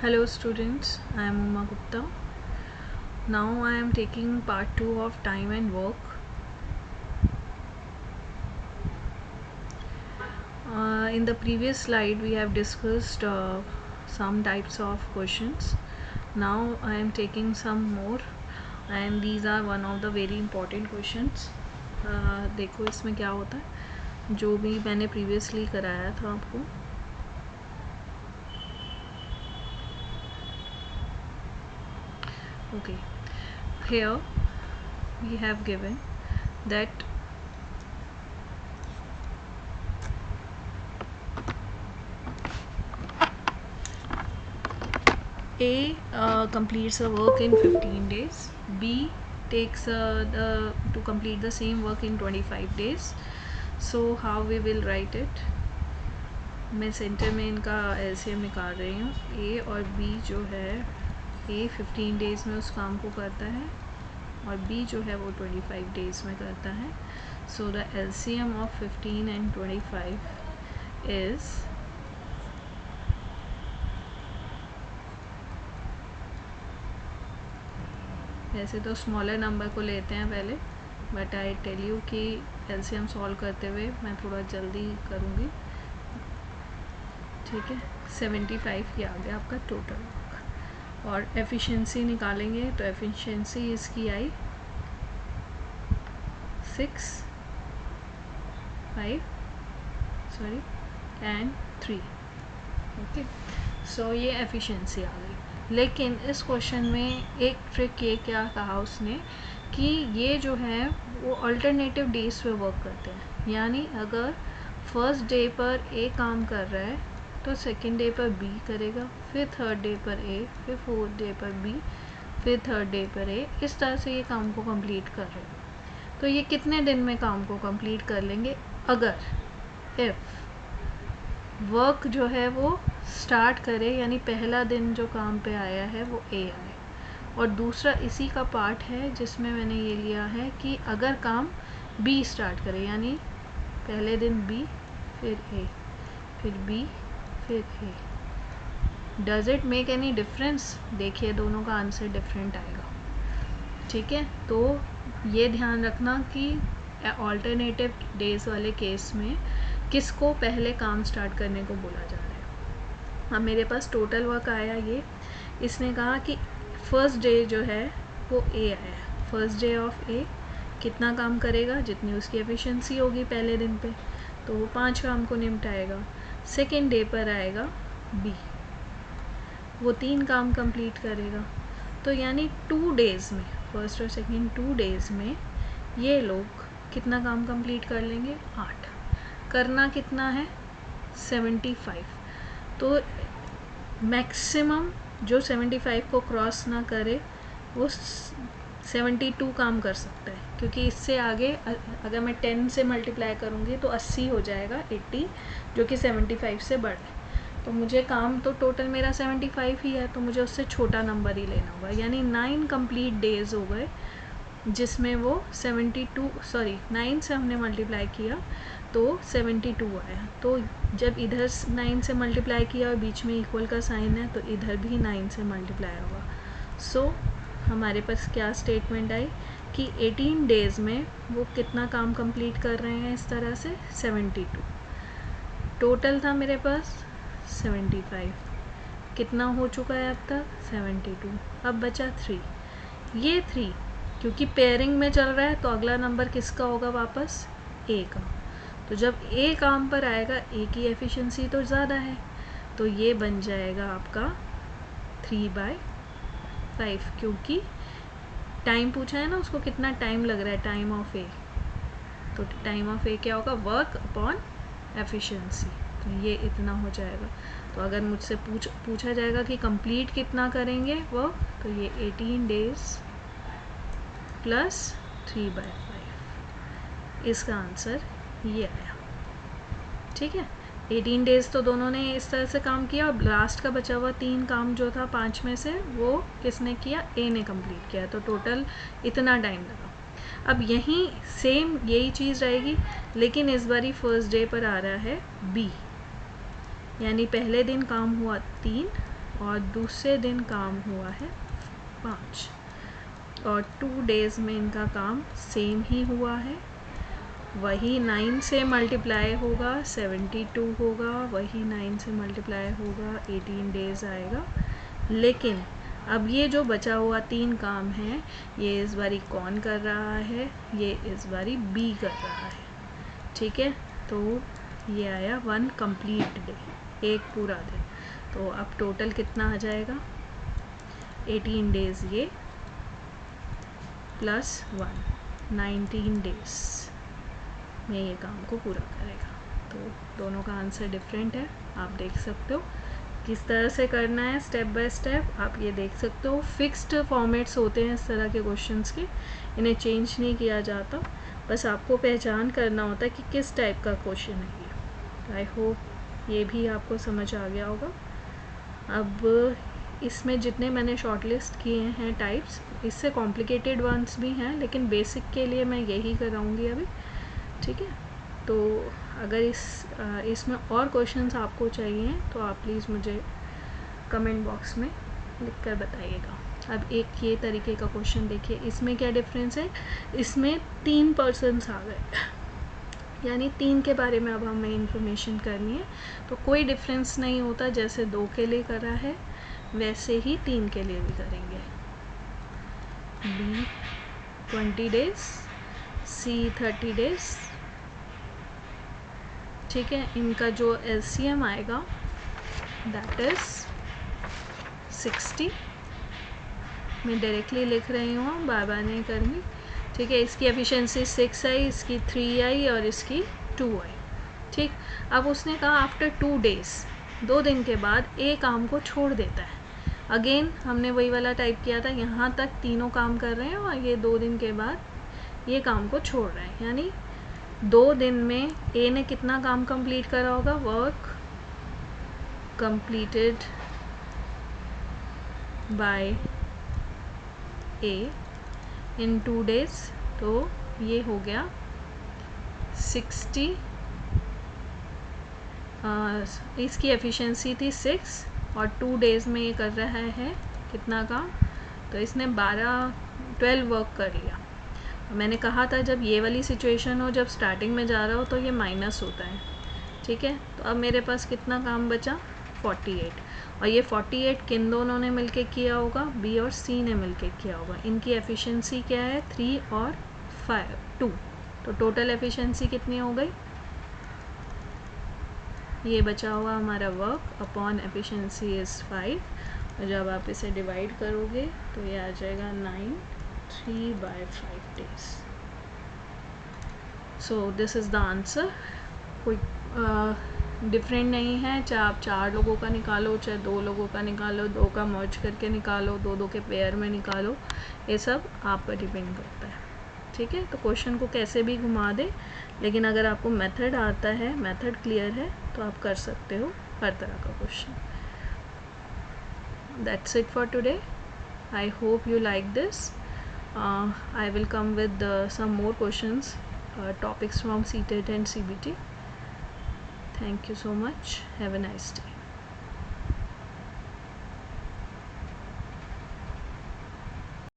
Hello students, I am Uma Gupta. Now I am taking part 2 of time and work. In the previous slide we have discussed some types of questions. Now I am taking some more and these are one of the very important questions. देखो इसमें क्या होता है जो भी मैंने previously कराया था आपको. Okay, here we have given that A completes a work in 15 days, B takes to complete the same work in 25 days. So how we will write it? मैं सेंटर में इनका LCM निकाल रही हूँ. A और B जो है, A 15 days में उस काम को करता है और B जो है वो 25 डेज़ में करता है. So the LCM of 15 and 25 is ऐसे तो स्मॉलर नंबर को लेते हैं पहले, बट आई टेल यू कि एलसीएम सॉल्व करते हुए मैं थोड़ा जल्दी करूँगी. ठीक है, 75 ये आ गया आपका टोटल वर्क. और एफिशिएंसी निकालेंगे तो एफिशिएंसी इसकी आई 3 ओके. सो ये एफिशिएंसी आ गई. लेकिन इस क्वेश्चन में एक ट्रिक ये क्या कहा उसने कि ये जो है वो अल्टरनेटिव डेज पे वर्क करते हैं. यानी अगर फर्स्ट डे पर ए काम कर रहा है तो सेकंड डे पर बी करेगा, फिर थर्ड डे पर ए, फिर फोर्थ डे पर बी, फिर थर्ड डे पर ए. इस तरह से ये काम को कंप्लीट कर रहे हैं. तो ये कितने दिन में काम को कंप्लीट कर लेंगे? अगर इफ़ वर्क जो है वो स्टार्ट करे, यानी पहला दिन जो काम पे आया है वो ए आए, और दूसरा इसी का पार्ट है जिसमें मैंने ये लिया है कि अगर काम बी स्टार्ट करे, यानी पहले दिन बी, फिर ए, फिर बी, फिर A. Does it make any difference? देखिए दोनों का आंसर डिफरेंट आएगा. ठीक है, तो ये ध्यान रखना कि ऑल्टरनेटिव डेज वाले केस में किसको पहले काम स्टार्ट करने को बोला जा रहा है. अब मेरे पास टोटल वर्क आया ये. इसने कहा कि फर्स्ट डे जो है वो ए आया. फर्स्ट डे ऑफ ए कितना काम करेगा? जितनी उसकी एफिशिएंसी होगी पहले दिन पे, तो वो 5 काम को निपटाएगा. सेकेंड डे पर आएगा बी, वो 3 काम कंप्लीट करेगा. तो यानी 2 डेज़ में, फर्स्ट और सेकेंड 2 डेज़ में ये लोग कितना काम कंप्लीट कर लेंगे? 8. करना कितना है? 75. तो मैक्सिमम जो 75 को क्रॉस ना करे वो 72 काम कर सकता है, क्योंकि इससे आगे अगर मैं 10 से मल्टीप्लाई करूँगी तो 80 हो जाएगा, 80 जो कि 75 से बढ़ है. तो मुझे काम तो टोटल मेरा 75 ही है, तो मुझे उससे छोटा नंबर ही लेना होगा. यानी 9 कंप्लीट डेज़ हो गए जिसमें वो 9 से हमने मल्टीप्लाई किया तो 72 आया. तो जब इधर 9 से मल्टीप्लाई किया और बीच में इक्वल का साइन है तो इधर भी 9 से मल्टीप्लाई होगा. सो हमारे पास क्या स्टेटमेंट आई कि 18 डेज़ में वो कितना काम कंप्लीट कर रहे हैं? इस तरह से 72. टोटल था मेरे पास 75. कितना हो चुका है अब तक? 72. अब बचा 3. ये 3 क्योंकि पेयरिंग में चल रहा है तो अगला नंबर किसका होगा? वापस ए का. तो जब ए काम पर आएगा, ए की एफिशिएंसी तो ज़्यादा है, तो ये बन जाएगा आपका 3/5, क्योंकि टाइम पूछा है ना उसको कितना टाइम लग रहा है, टाइम ऑफ ए. तो टाइम ऑफ ए क्या होगा? Work upon efficiency. तो ये इतना हो जाएगा. तो अगर मुझसे पूछा जाएगा कि कंप्लीट कितना करेंगे वर्क, तो ये 18 डेज़ प्लस 3/5, इसका आंसर ये आया. ठीक है, 18 डेज़ तो दोनों ने इस तरह से काम किया, और लास्ट का बचा हुआ 3 काम जो था 5 में से वो किसने किया? ए ने कंप्लीट किया. तो टोटल इतना टाइम लगा. अब यहीं सेम यही चीज़ रहेगी, लेकिन इस बारी फर्स्ट डे पर आ रहा है बी, यानी पहले दिन काम हुआ 3, और दूसरे दिन काम हुआ है 5 और 2 डेज़ में इनका काम सेम ही हुआ है। वही 9 से मल्टीप्लाई होगा 72 होगा, वही 9 से मल्टीप्लाई होगा 18 डेज़ आएगा। लेकिन अब ये जो बचा हुआ 3 काम है, ये इस बारी कौन कर रहा है? ये इस बारी बी कर रहा है। ठीक है, तो ये आया 1 कंप्लीट डे, एक पूरा दिन। तो अब टोटल कितना आ जाएगा? 18 डेज़ ये प्लस 1, 19 डेज़ में ये काम को पूरा करेगा। तो दोनों का आंसर डिफरेंट है, आप देख सकते हो किस तरह से करना है स्टेप बाय स्टेप। आप ये देख सकते हो फिक्स्ड फॉर्मेट्स होते हैं इस तरह के क्वेश्चंस के, इन्हें चेंज नहीं किया जाता, बस आपको पहचान करना होता है कि किस टाइप का क्वेश्चन है ये। आई होप ये भी आपको समझ आ गया होगा। अब इसमें जितने मैंने शॉर्टलिस्ट किए हैं टाइप्स, इससे कॉम्प्लिकेटेड वंस भी हैं, लेकिन बेसिक के लिए मैं यही कराऊंगी अभी। ठीक है, तो अगर इसमें और क्वेश्चंस आपको चाहिए तो आप प्लीज़ मुझे कमेंट बॉक्स में लिख कर बताइएगा। अब एक ये तरीके का क्वेश्चन देखिए, इसमें क्या डिफरेंस है? इसमें 3 पर्सन्स आ गए, यानी 3 के बारे में अब हमें इंफॉर्मेशन करनी है। तो कोई डिफरेंस नहीं होता, जैसे 2 के लिए करा है वैसे ही 3 के लिए भी करेंगे। बी 20 डेज, सी 30 डेज। ठीक है, इनका जो LCM आएगा दैट इज़ 60। मैं डायरेक्टली लिख रही हूँ, बार बार नहीं करनी। ठीक है, इसकी एफिशिएंसी 6 आई, इसकी 3 आई और इसकी 2 आई। ठीक, अब उसने कहा आफ्टर 2 डेज़, 2 दिन के बाद ए काम को छोड़ देता है। अगेन हमने वही वाला टाइप किया था, यहाँ तक तीनों काम कर रहे हैं और ये 2 दिन के बाद ये काम को छोड़ रहे हैं। यानी 2 दिन में ए ने कितना काम कंप्लीट करा होगा? Work completed by A in 2 days. तो ये हो गया 60। इसकी एफिशिएंसी थी 6 और 2 डेज़ में ये कर रहा है कितना काम? तो इसने 12 वर्क कर लिया। मैंने कहा था जब ये वाली सिचुएशन हो, जब स्टार्टिंग में जा रहा हो तो ये माइनस होता है। ठीक है, तो अब मेरे पास कितना काम बचा? 48। और ये 48 किन दोनों ने मिलके किया होगा? बी और सी ने मिलके किया होगा। इनकी एफिशिएंसी क्या है? 3 और 2। तो टोटल एफिशिएंसी कितनी हो गई? ये बचा हुआ हमारा वर्क अपॉन एफिशिएंसी इज़ 5, और जब आप इसे डिवाइड करोगे तो ये आ जाएगा 9, 3/5 days। So this is the answer. कोई डिफरेंट नहीं है, चाहे आप 4 लोगों का निकालो, चाहे 2 लोगों का निकालो, 2 का मर्ज करके निकालो, 2 के पेयर में निकालो, ये सब आप पर डिपेंड करता है। ठीक है, तो क्वेश्चन को कैसे भी घुमा दे, लेकिन अगर आपको मेथड आता है, मेथड क्लियर है, तो आप कर सकते हो हर तरह का question. That's it for today. I hope you like this. I will come with some more questions, topics from CTET and CBT. Thank you so much. Have a nice day.